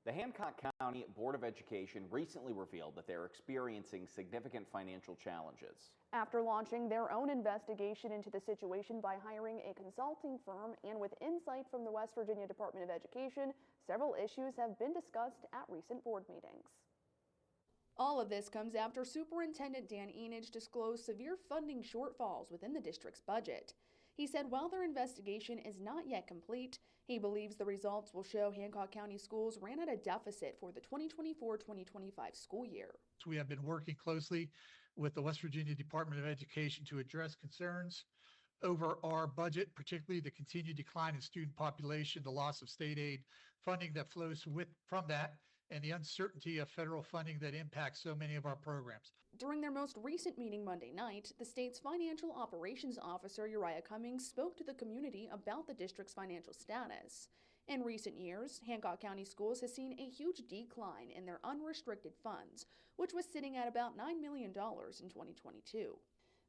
The Hancock County Board of Education recently revealed that they're experiencing significant financial challenges. After launching their own investigation into the situation by hiring a consulting firm and with insight from the West Virginia Department of Education, several issues have been discussed at recent board meetings. All of this comes after Superintendent Dan Enage disclosed severe funding shortfalls within the district's budget. He said while their investigation is not yet complete, he believes the results will show Hancock County schools ran at a deficit for the 2024-2025 school year. We have been working closely with the West Virginia Department of Education to address concerns over our budget, particularly the continued decline in student population, the loss of state aid funding that flows from that, and the uncertainty of federal funding that impacts so many of our programs. During their most recent meeting Monday night, the state's financial operations officer, Uriah Cummings, spoke to the community about the district's financial status. In recent years, Hancock County Schools has seen a huge decline in their unrestricted funds, which was sitting at about $9 million in 2022.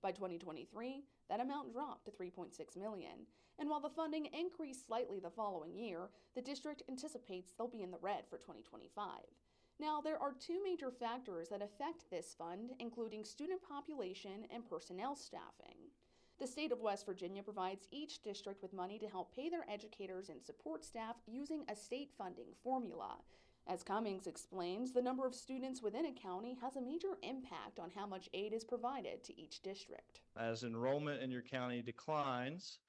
By 2023, that amount dropped to $3.6 million. And while the funding increased slightly the following year, the district anticipates they'll be in the red for 2025. Now, there are two major factors that affect this fund, including student population and personnel staffing. The state of West Virginia provides each district with money to help pay their educators and support staff using a state funding formula. As Cummings explains, the number of students within a county has a major impact on how much aid is provided to each district. As enrollment in your county declines,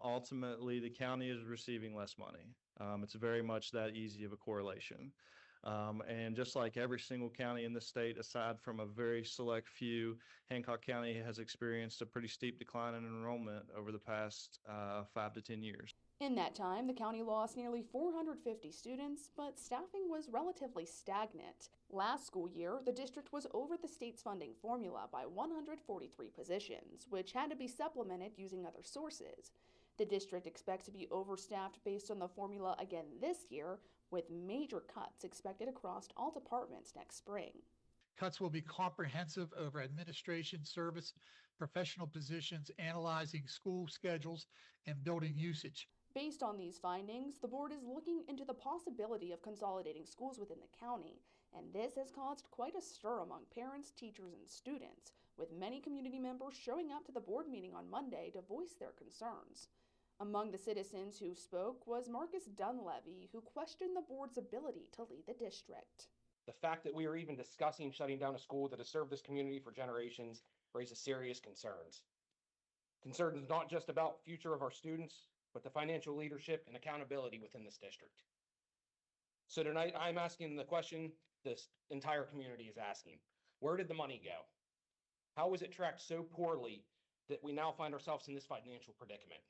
ultimately the county is receiving less money. It's very much that easy of a correlation. And just like every single county in the state, aside from a very select few, Hancock County has experienced a pretty steep decline in enrollment over the past 5 to 10 years. In that time, the county lost nearly 450 students, but staffing was relatively stagnant. Last school year, the district was over the state's funding formula by 143 positions, which had to be supplemented using other sources. The district expects to be overstaffed based on the formula again this year, with major cuts expected across all departments next spring. Cuts will be comprehensive over administration, service, professional positions, analyzing school schedules, and building usage. Based on these findings, the board is looking into the possibility of consolidating schools within the county, and this has caused quite a stir among parents, teachers, and students, with many community members showing up to the board meeting on Monday to voice their concerns. Among the citizens who spoke was Marcus Dunleavy, who questioned the board's ability to lead the district. The fact that we are even discussing shutting down a school that has served this community for generations raises serious concerns. Concerns not just about the future of our students, but the financial leadership and accountability within this district. So tonight, I'm asking the question this entire community is asking. Where did the money go? How was it tracked so poorly that we now find ourselves in this financial predicament?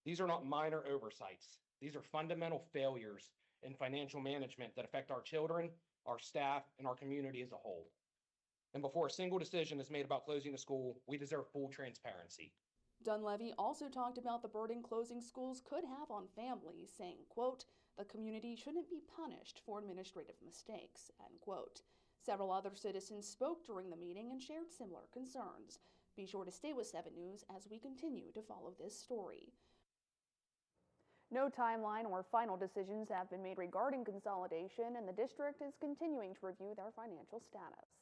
These are not minor oversights. These are fundamental failures in financial management that affect our children, our staff, and our community as a whole. And before a single decision is made about closing a school, we deserve full transparency. Dunleavy also talked about the burden closing schools could have on families, saying, quote, "The community shouldn't be punished for administrative mistakes," end quote. Several other citizens spoke during the meeting and shared similar concerns. Be sure to stay with 7 News as we continue to follow this story. No timeline or final decisions have been made regarding consolidation, and the district is continuing to review their financial status.